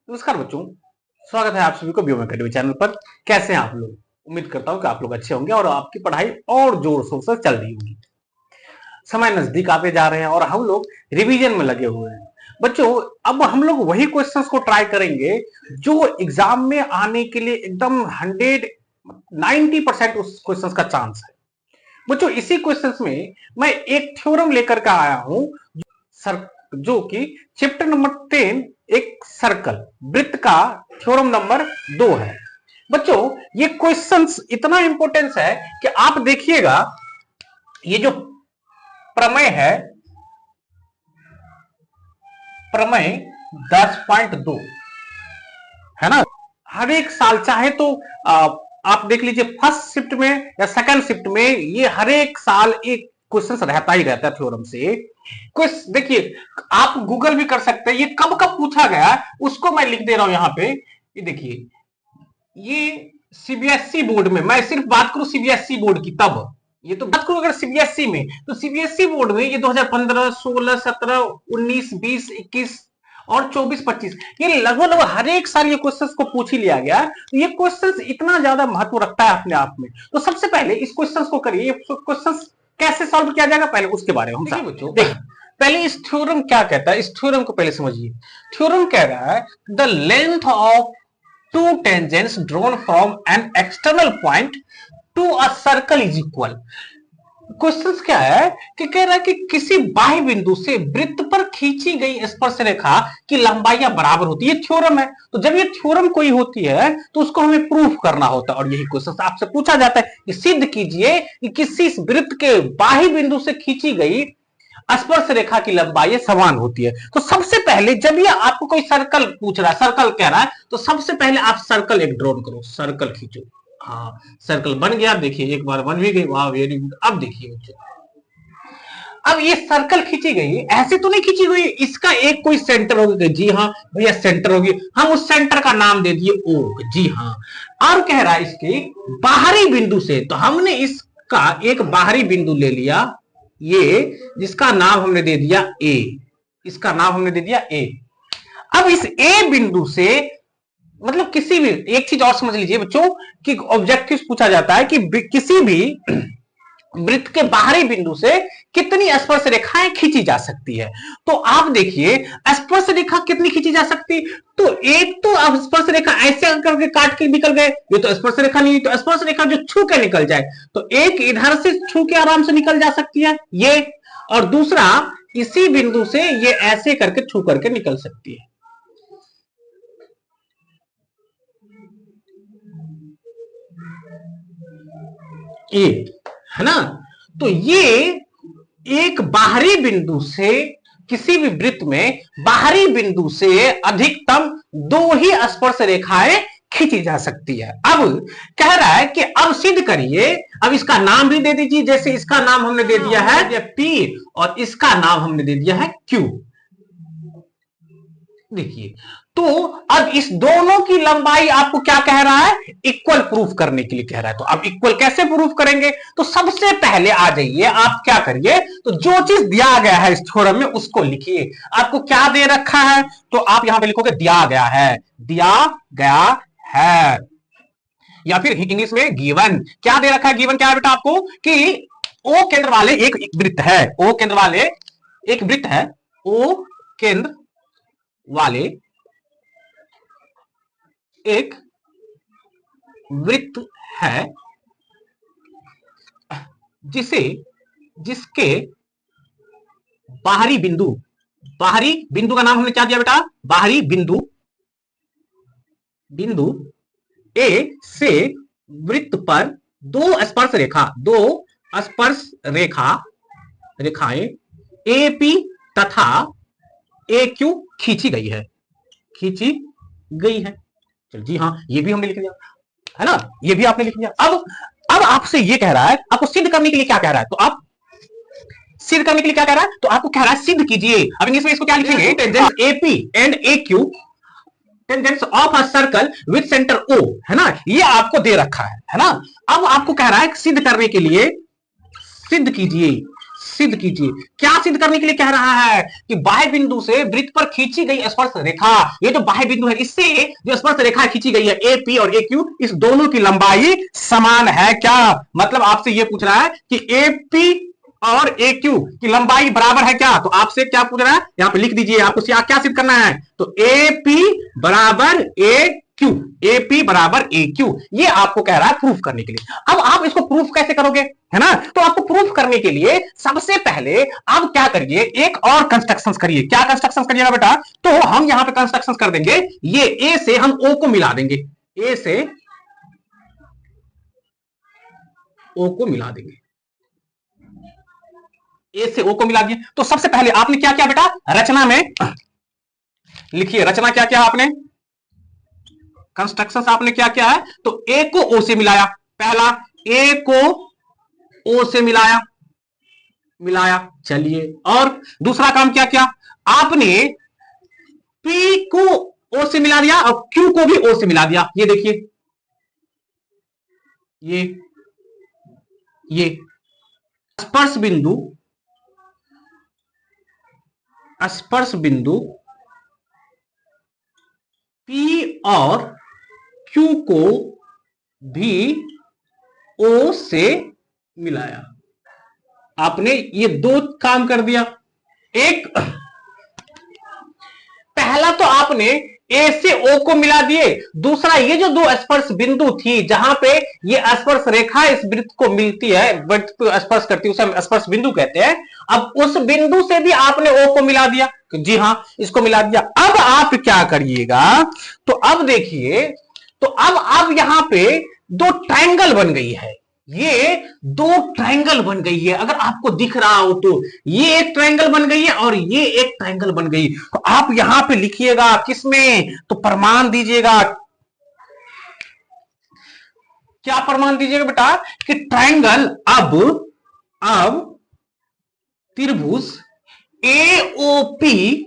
नमस्कार बच्चों, स्वागत है आप सभी को बियोम एकेडमी चैनल पर। कैसे हैं आप लोग? उम्मीद करता हूं कि आप लोग अच्छे होंगे और आपकी पढ़ाई और जोर शोर से चल रही होगी। समय नजदीक आते जा रहे हैं और हम लोग रिवीजन में लगे हुए हैं। बच्चों, अब हम लोग वही क्वेश्चंस को ट्राई करेंगे जो एग्जाम में आने के लिए एकदम 90% उस क्वेश्चंस का चांस है। बच्चों, इसी क्वेश्चंस में मैं एक थ्योरम लेकर के आया हूं जो कि चैप्टर नंबर 10 एक सर्कल वृत्त का थ्योरम नंबर 2 है। बच्चों, ये क्वेश्चंस इतना इंपॉर्टेंस है कि आप देखिएगा, ये जो प्रमेय है, प्रमेय 10.2 है ना, हर एक साल चाहे तो आप देख लीजिए फर्स्ट शिफ्ट में या सेकंड शिफ्ट में ये हर एक साल एक क्वेश्चन रहता ही रहता है थ्योरम से। कुछ देखिए, आप गूगल भी कर सकते हैं, ये कब कब पूछा गया उसको मैं लिख दे रहा हूं यहां पे। ये देखिए, ये सीबीएसई बोर्ड में, मैं सिर्फ बात करूं सीबीएसई बोर्ड की, तब ये तो बात करूं अगर सीबीएसई में, तो सीबीएसई बोर्ड में ये 2015, 16, 17, 19, 20, 21 और 24, 25 ये लगभग हर एक साल ये क्वेश्चंस को पूछ ही लिया गया। तो ये क्वेश्चंस इतना ज्यादा महत्व रखता है अपने आप में। तो सबसे पहले इस क्वेश्चंस को करिए, ये क्वेश्चंस कैसे सॉल्व किया जाएगा पहले उसके बारे में हम देखिए बच्चों। देखिए, पहले इस थ्योरम क्या कहता है, इस थ्योरम को पहले समझिए। थ्योरम कह रहा है the length of two tangents drawn from an external point to a circle is equal. Question क्या है कि कह रहा है कि किसी बाह्य बिंदु से वृत्त पर खींची गई स्पर्श रेखा की लंबाइयां बराबर होती है। ये थ्योरम है, तो जब ये थ्योरम कोई होती है तो उसको हमें प्रूफ करना होता है और यही क्वेश्चन आपसे पूछा जाता है कि सिद्ध कीजिए कि किसी वृत्त के बाह्य बिंदु से खींची गई स्पर्श रेखा की लंबाई समान होती है। तो सबसे पहले जब ये आपको कोई सर्कल पूछ रहा है, सर्कल कह रहा है, तो सबसे पहले आप सर्कल एक ड्रॉ करो, सर्कल खींचो। हाँ, सर्कल बन गया, देखिए एक बार बन भी गई, वाह वेरी गुड। अब देखिए बच्चों, अब ये सर्कल खींची गई, ऐसे तो नहीं खींची गई, इसका एक कोई सेंटर होगा। जी हाँ भैया, सेंटर होगी, हम उस सेंटर का नाम दे दिए ओ। जी हाँ, और कह रहा है इसके बाहरी बिंदु से, तो हमने इसका एक बाहरी बिंदु ले लिया, ये जिसका नाम हमने दे दिया ए, इसका नाम हमने दे दिया ए। अब इस ए बिंदु से, मतलब किसी भी, एक चीज और समझ लीजिए बच्चों कि ऑब्जेक्टिव पूछा जाता है कि किसी भी वृत्त के बाहरी बिंदु से कितनी स्पर्श रेखाएं खींची जा सकती है। तो आप देखिए, स्पर्श रेखा कितनी खींची जा सकती, तो एक तो अब स्पर्श रेखा ऐसे करके काट के निकल गए, ये तो स्पर्श रेखा नहीं, तो स्पर्श रेखा जो छू के निकल जाए, तो एक इधर से छू के आराम से निकल जा सकती है ये, और दूसरा इसी बिंदु से ये ऐसे करके छू करके निकल सकती है। ये है ना, तो ये एक बाहरी बिंदु से, किसी भी वृत्त में बाहरी बिंदु से अधिकतम 2 ही स्पर्श रेखाएं खींची जा सकती है। अब कह रहा है कि अब सिद्ध करिए, अब इसका नाम भी दे दीजिए, जैसे इसका नाम हमने दे दिया है P और इसका नाम हमने दे दिया है Q। देखिए, तो अब इस दोनों की लंबाई आपको क्या कह रहा है, इक्वल प्रूफ करने के लिए कह रहा है। तो अब इक्वल कैसे प्रूफ करेंगे, तो सबसे पहले आ जाइए, आप क्या करिए, तो जो चीज दिया गया है इस थ्योरम में उसको लिखिए। आपको क्या दे रखा है, तो आप यहां पे लिखोगे दिया गया है, दिया गया है, या फिर इंग्लिश में गिवन। क्या दे रखा है, गिवन क्या है बेटा आपको, कि ओ केंद्र वाले एक वृत्त है, ओ केंद्र वाले एक वृत्त है, ओ केंद्र वाले एक वृत्त है जिसके बाहरी बिंदु का नाम हमने क्या दिया बेटा, बाहरी बिंदु ए से वृत्त पर दो स्पर्श रेखाएं एपी तथा ए क्यू खींची गई है। चल जी हाँ, ये भी हमने लिख लिया है ना, ये भी आपने लिख लिया। अब आपसे ये कह रहा है, आपको सिद्ध करने के लिए क्या कह रहा है, तो आप सिद्ध करने के लिए क्या कह रहा है, तो आपको कह रहा है सिद्ध कीजिए। अब इंग्लिश में इसको क्या लिखेंगे, tangent AP and A Q, tangents of a circle with centre O, है ना, ये आपको दे रखा है ना। अब आपको कह रहा है सिद्ध करने के लिए, सिद्ध सिद्ध कीजिए। क्या सिद्ध करने के लिए कह रहा है कि बाह्य बिंदु से वृत्त पर खींची गई स्पर्श रेखा, ये जो बाह्य बिंदु है इससे जो स्पर्श रेखा खींची गई है ए पी और ए क्यू, इस दोनों की लंबाई समान है क्या? मतलब आपसे ये पूछ रहा है कि ए पी और ए क्यू की लंबाई बराबर है क्या? तो आपसे क्या पूछ रहा है, यहां पे लिख दीजिए। आपको क्या सिद्ध करना है? तो ए पी बराबर ए क्यू, ए पी बराबर ए क्यू, ये आपको कह रहा है प्रूफ करने के लिए। अब आप इसको प्रूफ कैसे करोगे, है ना? तो आपको प्रूफ करने के लिए सबसे पहले आप क्या करिए, एक और कंस्ट्रक्शंस करिए। क्या कंस्ट्रक्शंस करिएगा बेटा? तो हम यहां पे कंस्ट्रक्शंस कर देंगे, ये ए से हम ओ को मिला देंगे, ए से ओ को मिला देंगे, ए से ओ को मिला दिए। तो सबसे पहले आपने क्या किया बेटा, रचना में लिखिए, रचना क्या किया आपने, कंस्ट्रक्शन आपने क्या किया है? तो ए को ओ से मिलाया, पहला ए को ओ से मिलाया, चलिए। और दूसरा काम क्या किया आपने, पी को ओ से मिला दिया और क्यू को भी ओ से मिला दिया। ये देखिए, ये स्पर्श बिंदु P और Q को भी O से मिलाया। आपने ये दो काम कर दिया। एक, पहला तो आपने ए से ओ को मिला दिए, दूसरा ये जो दो स्पर्श बिंदु थी जहां पे ये स्पर्श रेखा इस वृत्त को मिलती है, वृत्त को स्पर्श करती है, उसे हम स्पर्श बिंदु कहते हैं। अब उस बिंदु से भी आपने ओ को मिला दिया, जी हां, इसको मिला दिया। अब आप क्या करिएगा, तो अब देखिए, तो अब यहां पे दो ट्रायंगल बन गई है, ये दो ट्रायंगल बन गई है। अगर आपको दिख रहा हो तो ये एक ट्रायंगल बन गई है और ये एक ट्रायंगल बन गई। तो आप यहां पे लिखिएगा किसमें, तो प्रमाण दीजिएगा। क्या प्रमाण दीजिएगा बेटा, कि ट्रायंगल अब त्रिभुज एओपी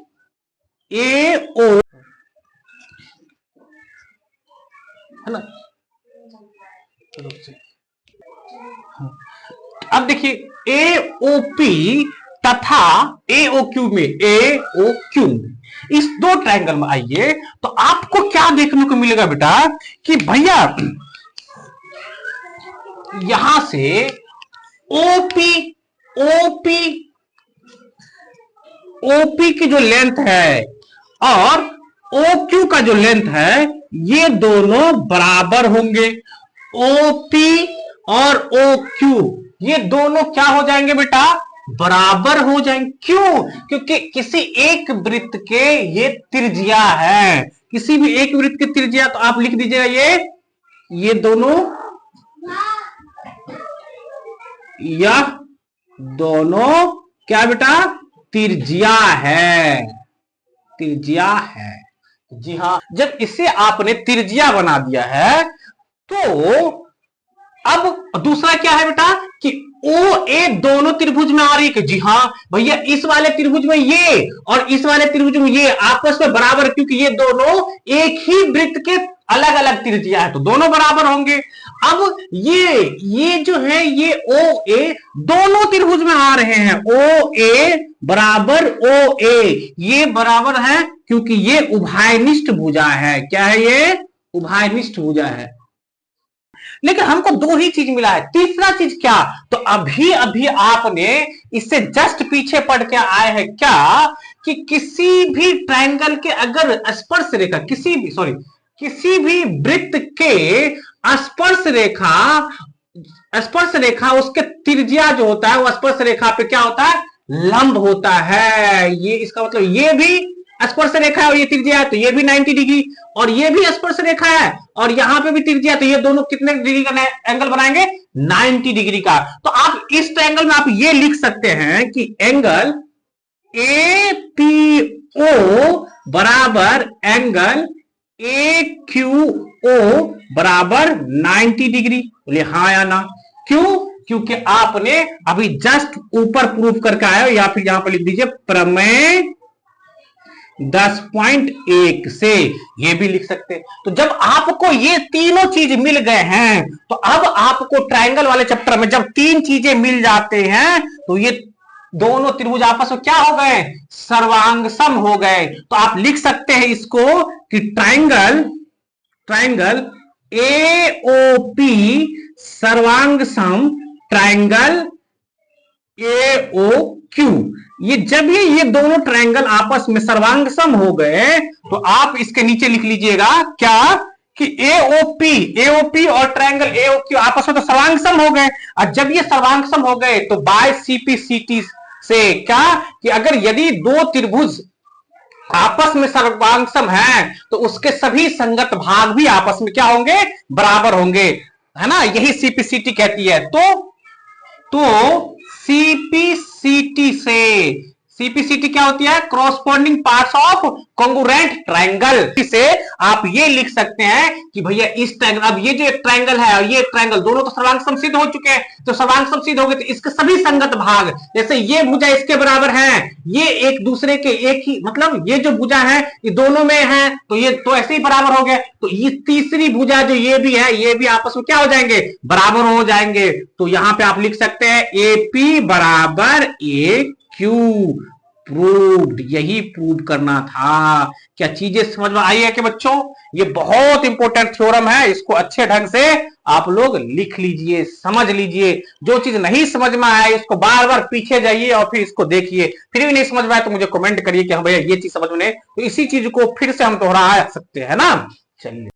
है ना। अब देखिए एओपी तथा एओक्यू में, एओक्यू इस दो ट्रायंगल में आइए, तो आपको क्या देखने को मिलेगा बेटा, कि भैया यहां से ओपी की जो लेंथ है और OQ का जो लेंथ है, ये दोनों बराबर होंगे। OP और OQ ये दोनों क्या हो जाएंगे बेटा, बराबर हो जाएंगे। क्यों? क्योंकि किसी एक वृत्त के ये त्रिज्या है, किसी भी एक वृत्त की त्रिज्या, तो आप लिख दीजिएगा ये दोनों, यह दोनों क्या बेटा, त्रिज्या है, जी हां। जब इसे आपने त्रिज्या बना दिया है, तो अब दूसरा क्या है बेटा, कि ओ ए दोनों त्रिभुज में आ रही है, जी हां भैया, इस वाले त्रिभुज में ये और इस वाले त्रिभुज में ये आपस में बराबर, क्योंकि ये दोनों एक ही वृत्त के अलग अलग त्रिज्या है, तो दोनों बराबर होंगे। अब ये जो है, ये ओ ए दोनों त्रिभुज में आ रहे हैं, ओ ए बराबर ओ ए, ये बराबर है क्योंकि ये उभयनिष्ठ भुजा है। क्या है ये, उभयनिष्ठ भुजा है। लेकिन हमको दो ही चीज मिला है, तीसरा चीज क्या, तो अभी आपने इससे जस्ट पीछे पढ़ के आए हैं क्या, कि किसी भी ट्रायंगल के अगर स्पर्श रेखा, किसी भी वृत्त के स्पर्श रेखा उसके त्रिज्या जो होता है वो स्पर्श रेखा पे क्या होता है, लंब होता है। ये इसका मतलब ये भी स्पर्श रेखा है और ये त्रिज्या है, तो ये भी 90 डिग्री, और ये भी स्पर्श रेखा है और यहां पे भी त्रिज्या है, तो ये दोनों कितने डिग्री का एंगल बनाएंगे, 90 डिग्री का। तो आप इस ट्रायंगल में आप ये लिख सकते हैं कि एंगल APO बराबर एंगल AQO बराबर 90 डिग्री। बोले हाँ या ना। क्यों? क्योंकि आपने अभी जस्ट ऊपर प्रूफ करके आए हो, या फिर यहां पर लिख दीजिए प्रमेय 10.1 से, ये भी लिख सकते हैं। तो जब आपको ये तीनों चीज मिल गए हैं, तो अब आपको ट्रायंगल वाले चैप्टर में जब तीन चीजें मिल जाते हैं, तो ये दोनों त्रिभुज आपस में क्या हो गए, सर्वांग सम हो गए। तो आप लिख सकते हैं इसको कि ट्राइंगल एओपी सर्वांग सम ट्राइंगल एओक्यू। ये जब ये दोनों ट्रायंगल आपस में सर्वांगसम हो गए तो आप इसके नीचे लिख लीजिएगा क्या कि एओपी और ट्रायंगल एओक्यू आपस में तो सर्वांगसम हो गए। और जब ये सर्वांगसम हो गए तो बाय सीपीसीटी से क्या कि अगर यदि दो त्रिभुज आपस में सर्वांगसम है तो उसके सभी संगत भाग भी आपस में क्या होंगे, बराबर होंगे, है ना। यही सीपीसीटी कहती है। तो सीपीसीटी क्या होती है, corresponding parts of congruent triangle. से आप ये लिख सकते हैं कि भैया इस ट्रायंगल, अब ये जो एक ट्रायंगल है और ये ट्रायंगल दोनों तो सर्वांग समसिद्ध हो चुके हैं, तो सर्वांग समसिद्ध हो गए तो इसके सभी संगत भाग, जैसे ये भुजा इसके बराबर है, ये एक दूसरे के एक ही, मतलब ये जो भुजा है ये दोनों में है तो ये तो ऐसे ही बराबर हो गए। तो ये तीसरी भुजा जो ये भी है ये भी आपस में क्या हो जाएंगे, बराबर हो जाएंगे। तो यहां पे आप लिख सकते हैं एपी बराबर ए क्यू। प्रूव्ड, यही प्रूव करना था। क्या चीजें समझ में आई है कि बच्चों, ये बहुत इंपॉर्टेंट थ्योरम है, इसको अच्छे ढंग से आप लोग लिख लीजिए, समझ लीजिए। जो चीज नहीं समझ में आए इसको बार बार पीछे जाइए और फिर इसको देखिए, फिर भी नहीं समझ में आए तो मुझे कमेंट करिए कि हाँ भैया ये चीज समझ में नहीं, तो इसी चीज को फिर से हम दोहरा सकते हैं ना। चलिए।